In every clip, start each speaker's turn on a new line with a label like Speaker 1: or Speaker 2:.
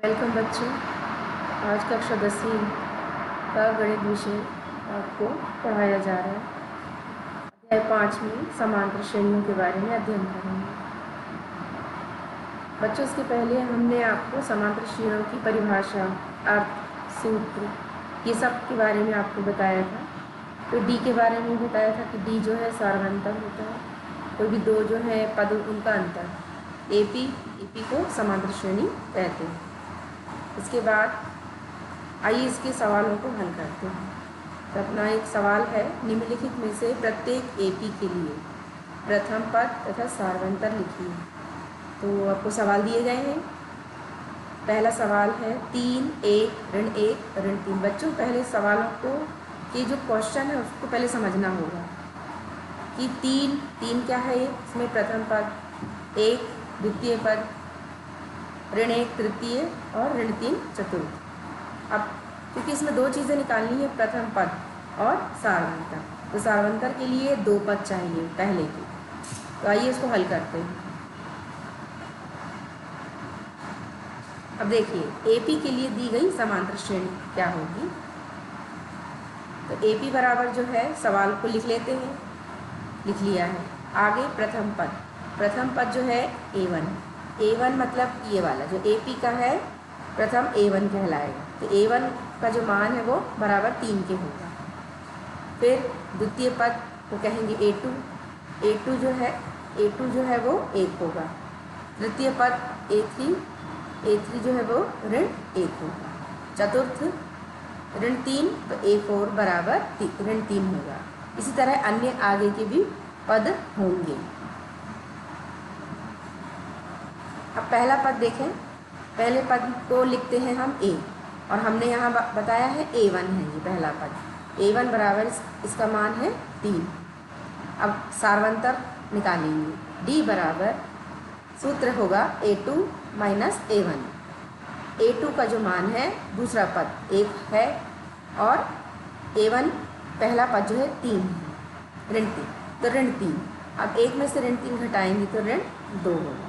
Speaker 1: Welcome बच्चों। आज कक्षा 10वीं का गणित विषय आपको पढ़ाया जा रहा है। अध्याय 5 में समांतर श्रेणियों के बारे में अध्ययन करेंगे। बच्चों, इसके पहले हमने आपको समांतर श्रेणियों की परिभाषा, अर्थ, सूत्र, ये सब के बारे में आपको बताया था। तो डी के बारे में बताया था कि डी जो है सार्वंतर होता है, कोई भी दो जो है पद उनका अंतर। एपी को समांतर श्रेणी कहते हैं। इसके बाद आइए इसके सवालों को हल करते हैं। तो अपना एक सवाल है, निम्नलिखित में से प्रत्येक एपी के लिए प्रथम पद तथा सार्वंतर लिखिए। तो आपको सवाल दिए गए हैं। पहला सवाल है 3 1 ऋण 1 ऋण 3। बच्चों, पहले सवालों को ये जो क्वेश्चन है उसको पहले समझना होगा कि 3 क्या है। इसमें प्रथम पद, 1 द्वितीय पद, ऋण 1 तृतीय और ऋण 3 चतुर्थ। अब क्योंकि इसमें दो चीज़ें निकालनी है, प्रथम पद और सार्वंतर, तो सार्वंतर के लिए दो पद चाहिए पहले के। तो आइए इसको हल करते हैं। अब देखिए एपी के लिए दी गई समांतर श्रेणी क्या होगी। तो एपी बराबर जो है, सवाल को लिख लेते हैं, लिख लिया है। आगे प्रथम पद जो है A1 मतलब ये वाला जो एपी का है, प्रथम A1 कहलाएगा। तो A1 का जो मान है वो बराबर 3 के होगा। फिर द्वितीय पद को कहेंगे A2 जो है वो 1 होगा। तृतीय पद A3 जो है वो ऋण 1 होगा। चतुर्थ ऋण 3, तो A4 बराबर ऋण 3 होगा। इसी तरह अन्य आगे के भी पद होंगे। अब पहला पद देखें, पहले पद को लिखते हैं हम A, और हमने यहाँ बताया है A1 है ये पहला पद। A1 बराबर इसका मान है 3। अब सार्वंतर निकालेंगे। D बराबर सूत्र होगा A2 माइनस A1। A2 का जो मान है, दूसरा पद 1 है और A1 पहला पद जो है 3 है, ऋण 3, तो ऋण 3। अब 1 में से ऋण 3 घटाएंगे तो ऋण 2 होगा।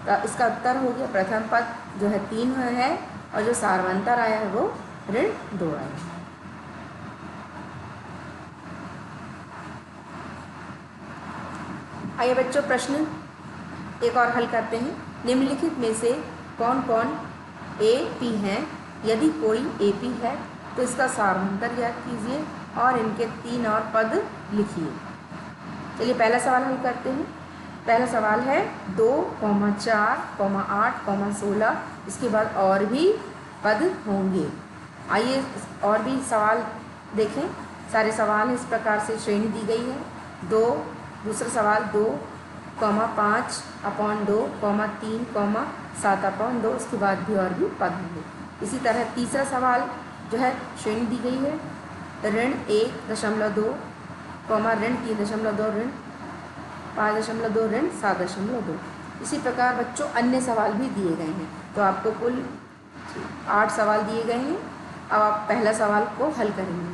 Speaker 1: तो इसका उत्तर हो गया, प्रथम पद जो है 3 है और जो सार्वंतर आया है वो ऋण 2 आया है। आइए बच्चों, प्रश्न एक और हल करते हैं। निम्नलिखित में से कौन कौन एपी हैं। यदि कोई एपी है तो इसका सार्वंतर ज्ञात कीजिए और इनके 3 और पद लिखिए। चलिए पहला सवाल हल करते हैं। पहला सवाल है 2, 4, 8, 16। इसके बाद और भी पद होंगे। आइए और भी सवाल देखें। सारे सवाल इस प्रकार से श्रेणी दी गई है। दूसरा सवाल 2, 5 अपॉन 2, 3, 7 अपॉन 2। इसके बाद भी और भी पद होंगे। इसी तरह तीसरा सवाल जो है श्रेणी दी गई है, ऋण 1.2, ऋण 3.2, ऋण 5.2, ऋण 7.2। इसी प्रकार बच्चों अन्य सवाल भी दिए गए हैं। तो आपको कुल 8 सवाल दिए गए हैं। अब आप पहला सवाल को हल करेंगे।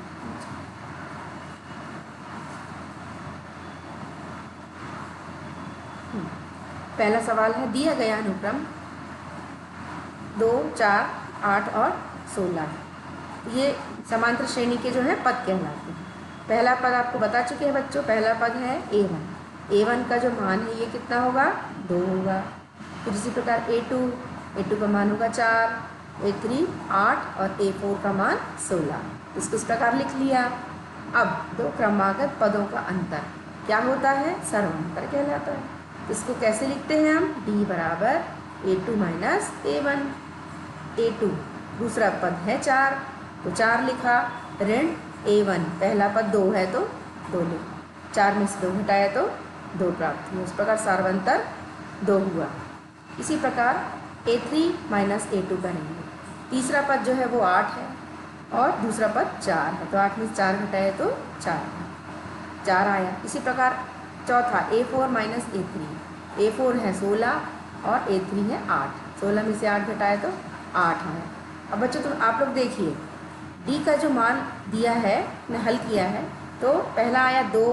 Speaker 1: पहला सवाल है, दिया गया अनुक्रम 2, 4, 8 और 16 ये समांतर श्रेणी के जो है पद कहलाते हैं। पहला पद आपको बता चुके हैं बच्चों, पहला पद है A1 का जो मान है ये कितना होगा, 2 होगा। फिर इसी प्रकार A2 का मान होगा 4, A3 8 और A4 का मान 16। इसको इस प्रकार लिख लिया। अब दो क्रमागत पदों का अंतर क्या होता है, सर्वांतर कहलाता है। इसको कैसे लिखते हैं हम, D बराबर A2 माइनस A1। A2 दूसरा पद है 4, तो 4 लिखा। ऋण A1 पहला पद 2 है तो 2 लिखा। 4 में से 2 घटाया तो 2 प्राप्त हुआ। इस प्रकार सार्वंतर 2 हुआ। इसी प्रकार A3 माइनस A2 करेंगे। तीसरा पद जो है वो 8 है और दूसरा पद 4 है, तो 8 में से 4 घटाया तो 4 आया। इसी प्रकार चौथा A4 माइनस A3। A4 है 16 और A3 है 8। 16 में से 8 घटाया तो 8 आया। अब बच्चों आप लोग देखिए, D का जो मान दिया है, ने हल किया है, तो पहला आया 2,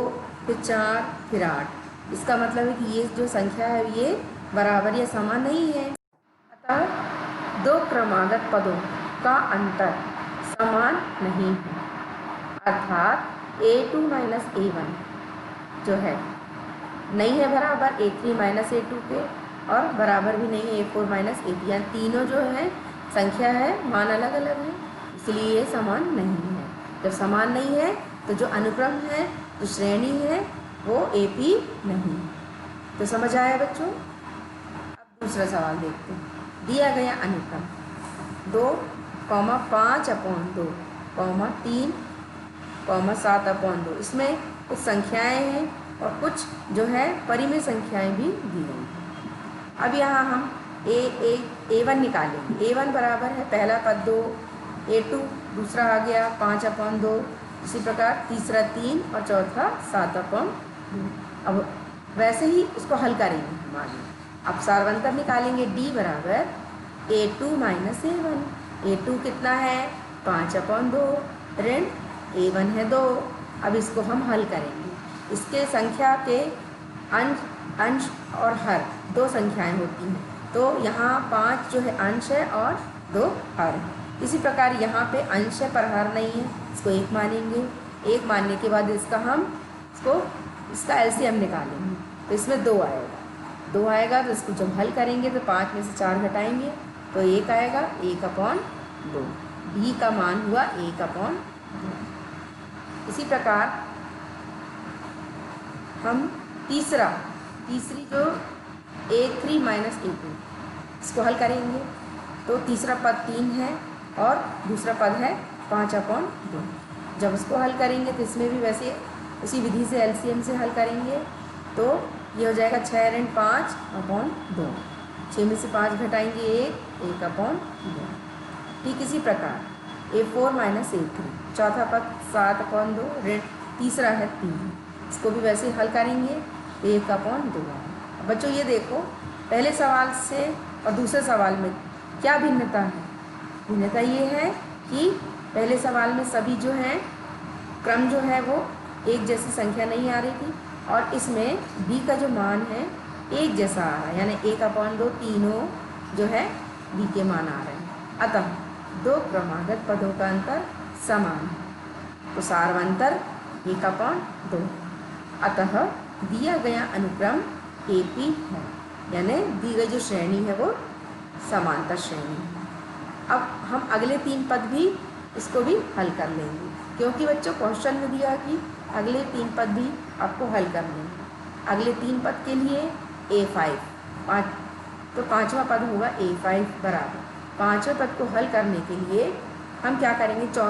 Speaker 1: फिर 4, फिर 8। इसका मतलब है कि ये जो संख्या है ये बराबर या समान नहीं है। अतः दो क्रमागत पदों का अंतर समान नहीं है, अर्थात A2 माइनस A1 जो है नहीं है बराबर A3 माइनस A2 के, और बराबर भी नहीं है A4 माइनस A3, यानी तीनों जो है संख्या है मान अलग अलग है, इसलिए ये समान नहीं है। जब समान नहीं है तो जो अनुक्रम है, जो श्रेणी है, वो AP नहीं है। तो समझ आया बच्चों? अब दूसरा सवाल देखते हैं। दिया गया अनुक्रम 2,5/2, 3, 7/2, इसमें कुछ संख्याएं हैं और कुछ जो है परिमेय संख्याएं भी दी गई हैं। अब यहाँ हम A1 निकालेंगे। A1 बराबर है पहला पद 2, A2 दूसरा आ गया 5/2, इसी प्रकार तीसरा 3 और चौथा 7/2। अब वैसे ही इसको हल करेंगे हम आगे। अब सारवंतर निकालेंगे। D बराबर A2 माइनस A1। A2 कितना है 5/2, ऋण A1 है 2। अब इसको हम हल करेंगे। इसके संख्या के अंश और हर दो संख्याएं होती हैं, तो यहाँ 5 जो है अंश है और 2 हर है। इसी प्रकार यहाँ पे अंश है पर हर नहीं है, इसको 1 मानेंगे। 1 मानने के बाद इसका एलसीएम निकालेंगे, तो इसमें 2 आएगा। 2 आएगा तो इसको जब हल करेंगे तो 5 में से 4 घटाएंगे तो 1 आएगा, 1/2। D का मान हुआ 1/2। इसी प्रकार हम तीसरी जो A3 माइनस A2 इसको हल करेंगे, तो तीसरा पद 3 है और दूसरा पद है 5/2। जब इसको हल करेंगे तो इसमें भी वैसे उसी विधि से एलसीएम से हल करेंगे, तो ये हो जाएगा 6 ऋण 5/2। 6 में से 5 घटाएंगे 1/2। ठीक इसी प्रकार A4 माइनस A3 चौथा पद 7/2, ऋण तीसरा है 3, इसको भी वैसे हल करेंगे तो 1/2 है। बच्चों ये देखो, पहले सवाल से और दूसरे सवाल में क्या भिन्नता है? भिन्नता ये है कि पहले सवाल में सभी जो हैं क्रम जो है वो एक जैसी संख्या नहीं आ रही थी, और इसमें B का जो मान है एक जैसा आ रहा है, यानी 1/2 तीनों जो है B के मान आ रहे हैं। अतः दो क्रमागत पदों का अंतर समान है, तो सारवंतर 1/2। अतः दिया गया अनुक्रम AP है, यानी दी गई जो श्रेणी है वो समांतर श्रेणी है। अब हम अगले 3 पद भी इसको भी हल कर लेंगे, क्योंकि बच्चों क्वेश्चन में दिया कि अगले 3 पद भी आपको हल करने हैं। अगले 3 पद के लिए A5 तो 5वां पद होगा A5 बराबर। 5वें पद को हल करने के लिए हम क्या करेंगे, जो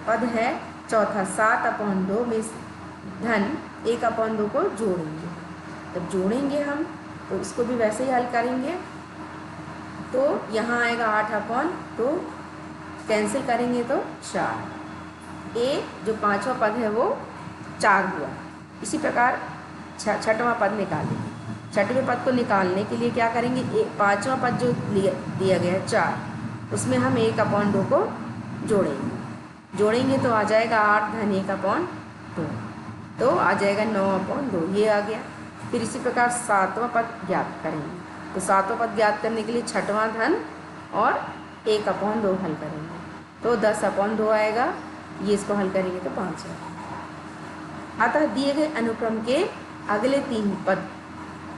Speaker 1: पद है चौथा 7/2 में धन 1/2 को जोड़ेंगे। जब जोड़ेंगे हम तो इसको भी वैसे ही हल करेंगे, तो यहाँ आएगा 8/2, कैंसिल करेंगे तो 4। A जो 5वां पद है वो 4 हुआ। इसी प्रकार 6वां पद निकालेंगे। 6वें पद को निकालने के लिए क्या करेंगे, 5वां पद जो दिया गया है 4, उसमें हम 1/2 को जोड़ेंगे तो आ जाएगा 8 धन 1/2, तो आ जाएगा 9/2, ये आ गया। फिर इसी प्रकार 7वां पद ज्ञात करेंगे, तो 7वां पद ज्ञात करने के लिए 6वां धन और 1/2 हल करेंगे, तो 10/2 आएगा। ये इसको हल करेंगे तो 5 है। अतः दिए गए अनुक्रम के अगले 3 पद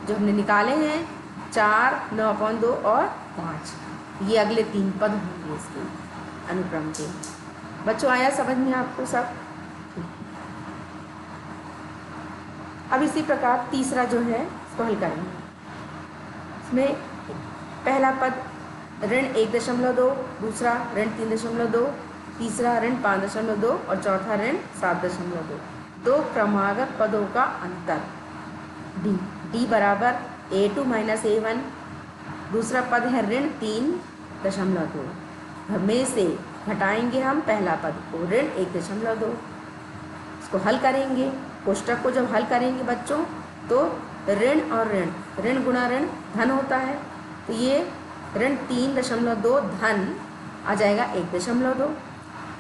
Speaker 1: जो हमने निकाले हैं 4, 9/2 और 5, ये अगले 3 पद होंगे इसके अनुक्रम के। बच्चों आया समझ में आपको सब? अब इसी प्रकार तीसरा जो है इसको हल करेंगे। इसमें पहला पद ऋण 1.2, दूसरा ऋण 3.2, तीसरा ऋण 5.2 और चौथा ऋण 7.2। दो क्रमागत पदों का अंतर D बराबर A2 माइनस A1, दूसरा पद है ऋण 3.2, में से घटाएंगे हम पहला पद को ऋण 1.2। इसको हल करेंगे, कोष्टक को जब हल करेंगे बच्चों तो ऋण और ऋण गुणा ऋण धन होता है, तो ये ऋण 3.2 धन आ जाएगा 1.2,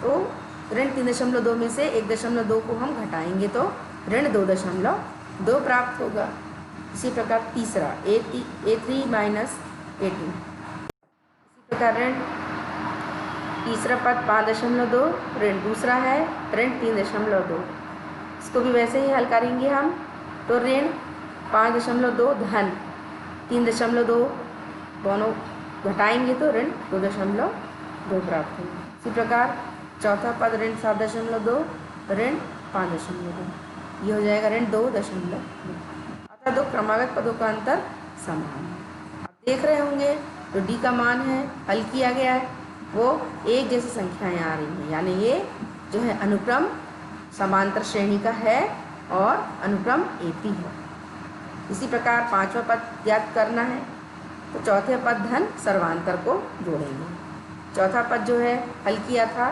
Speaker 1: तो ऋण 3.2 में से 1.2 को हम घटाएंगे तो ऋण 2.2 प्राप्त होगा। इसी प्रकार तीसरा A3 माइनस A2, इसी प्रकार ऋण तीसरा पद 5.2, ऋण दूसरा है ऋण 3.2। इसको भी वैसे ही हल करेंगे हम। तो ऋण 5.2 धन 3.2 दोनों घटाएंगे तो ऋण 2.2 प्राप्त होगा। इसी प्रकार चौथा पद ऋण 7.2 ऋण 5.2, ये हो जाएगा ऋण 2.2। अतः दो क्रमागत पदों का अंतर समान है। आप देख रहे होंगे जो डी का मान है हल किया गया है वो एक जैसी संख्याएं आ रही हैं, यानी ये जो है अनुक्रम समांतर श्रेणी का है और अनुक्रम एपी है। इसी प्रकार पांचवा पद ज्ञात करना है तो चौथे पद धन सर्वांतर को जोड़ेंगे। चौथा पद जो है हल किया था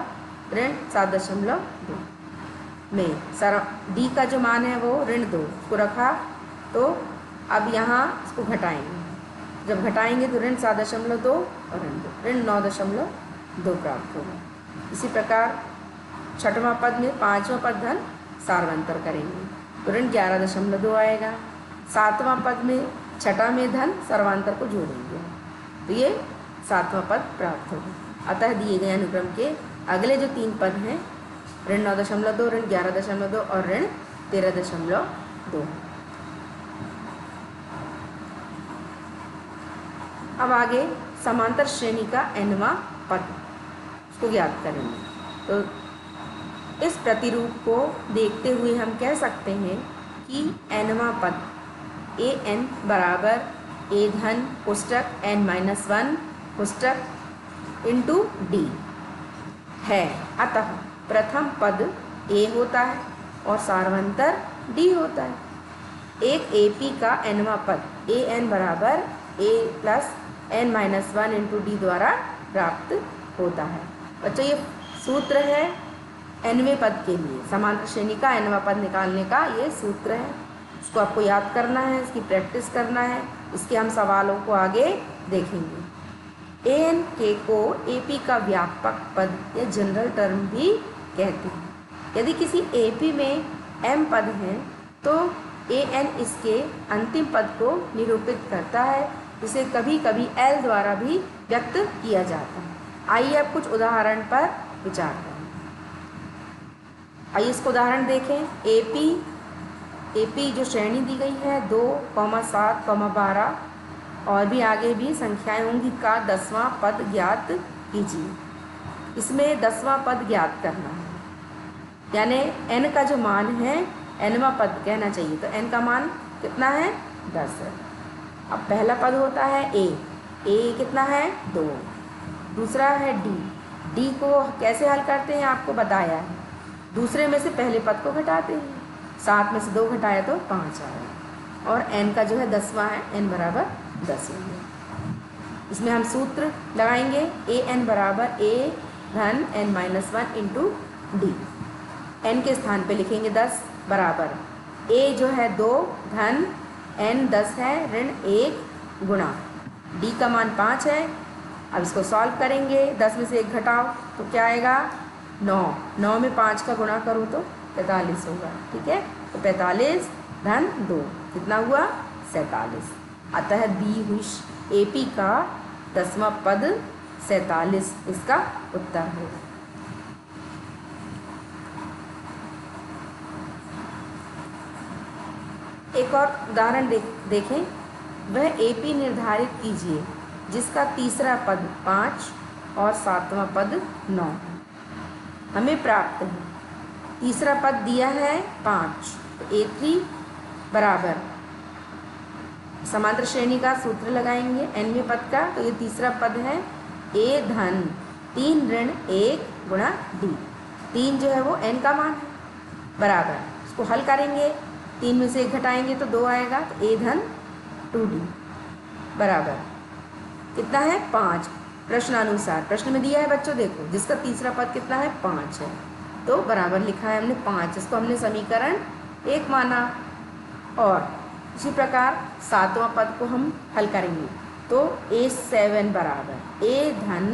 Speaker 1: ऋण 7.2 में डी का जो मान है वो ऋण 2 को रखा, तो अब यहाँ इसको घटाएंगे। जब घटाएंगे तो ऋण 7.2 और ऋण 9.2 प्राप्त होगा। इसी प्रकार छठवां पद में पांचवा पद धन सार्वंतर करेंगे तो ऋण 11.2 आएगा। सातवां पद में छठा में धन सर्वांतर को जोड़ेंगे तो ये सातवां पद प्राप्त होगा। अतः दिए गए अनुक्रम के अगले जो तीन पद हैं ऋण 9.2, ऋण 11.2 और ऋण 13.2। अब आगे समांतर श्रेणी का nवां पद उसको ज्ञात करेंगे। तो इस प्रतिरूप को देखते हुए हम कह सकते हैं कि nवां पद an बराबर a धन पुस्तक n-1 पुस्तक इंटू डी है। अतः प्रथम पद a होता है और सार्वंतर d होता है। एक AP का nवां पद an बराबर a plus n-1 into D द्वारा प्राप्त होता है। बच्चों ये सूत्र है nवें पद के लिए, समांतर श्रेणी का nवां पद निकालने का ये सूत्र है। इसको आपको याद करना है, इसकी प्रैक्टिस करना है। इसके हम सवालों को आगे देखेंगे। an के को AP का व्यापक पद या जनरल टर्म भी कहते हैं। यदि किसी AP में m पद हैं तो an इसके अंतिम पद को निरूपित करता है, इसे कभी कभी L द्वारा भी व्यक्त किया जाता है। आइए अब कुछ उदाहरण पर विचार करें। आइए इसको उदाहरण देखें। AP जो श्रेणी दी गई है 2, 7, 12 और भी आगे भी संख्याएं होंगी का 10वां पद ज्ञात कीजिए। इसमें 10वां पद ज्ञात करना है, यानी n का जो मान है nवां पद कहना चाहिए, तो n का मान कितना है 10 है। अब पहला पद होता है a कितना है 2, दूसरा है d को कैसे हल करते हैं आपको बताया है। दूसरे में से पहले पद को घटाते हैं, 7 में से 2 घटाया तो 5 आया और n का जो है 10वां है n बराबर 10 होंगे। इसमें हम सूत्र लगाएंगे an बराबर a धन n-1 इंटू डी। n के स्थान पे लिखेंगे 10 बराबर a जो है 2 धन n 10 है ऋण 1 गुणा d का मान 5 है। अब इसको सॉल्व करेंगे, 10 में से 1 घटाओ तो क्या आएगा 9 में 5 का गुणा करूँ तो 45 होगा। ठीक है, तो 45 धन 2 कितना हुआ 47। अतः दी हुई AP का 10वां पद 47 इसका उत्तर होगा। एक और उदाहरण देखें। वह AP निर्धारित कीजिए जिसका तीसरा पद 5 और 7वां पद 9 है। हमें प्राप्त है तीसरा पद दिया है 5, तो A3 बराबर समांतर श्रेणी का सूत्र लगाएंगे nवें पद का, तो ये तीसरा पद है a धन 3 ऋण 1 गुणा d। 3 जो है वो n का मान है बराबर, इसको हल करेंगे, 3 में से 1 घटाएंगे तो 2 आएगा, तो a धन 2d बराबर कितना है 5। प्रश्नानुसार प्रश्न में दिया है बच्चों, देखो जिसका तीसरा पद कितना है 5 है, तो बराबर लिखा है हमने 5, इसको हमने समीकरण 1 माना। और इसी प्रकार 7वां पद को हम हल करेंगे, तो a7 बराबर a धन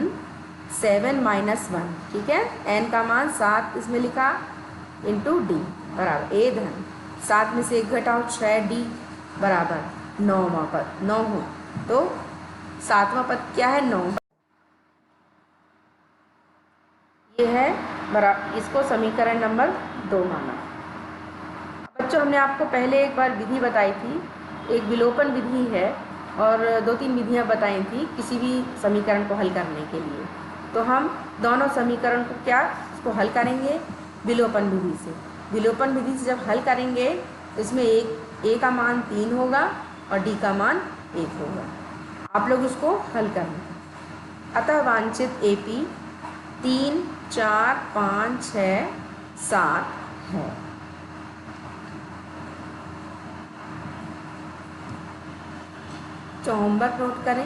Speaker 1: 7 माइनस 1, ठीक है, n का मान 7 इसमें लिखा इंटू d बराबर a धन 7 में से 1 घटाओ 6d बराबर 9वां पद 9 हो, तो 7वां पद क्या है 9। ये है इसको समीकरण नंबर 2 माना। बच्चों, हमने आपको पहले एक बार विधि बताई थी, एक विलोपन विधि है और 2-3 विधियाँ बताई थी किसी भी समीकरण को हल करने के लिए। तो हम दोनों समीकरण को इसको हल करेंगे विलोपन विधि से। विलोपन विधि से जब हल करेंगे तो इसमें ए का मान 3 होगा और डी का मान 1 होगा। आप लोग इसको हल करना। अतः वांछित AP 3, 4, 5, 6, 7 है। तो होमवर्क नोट करें।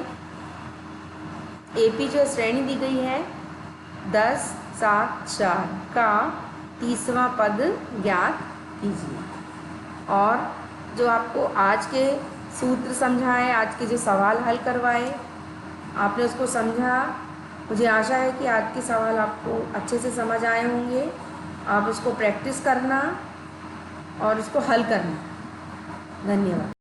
Speaker 1: AP जो श्रेणी दी गई है 10, 7, 4 का तीसरा पद ज्ञात कीजिए। और जो आपको आज के सूत्र समझाए, आज के जो सवाल हल करवाए, आपने उसको समझा। मुझे आशा है कि आज के सवाल आपको अच्छे से समझ आए होंगे। आप इसको प्रैक्टिस करना और इसको हल करना। धन्यवाद।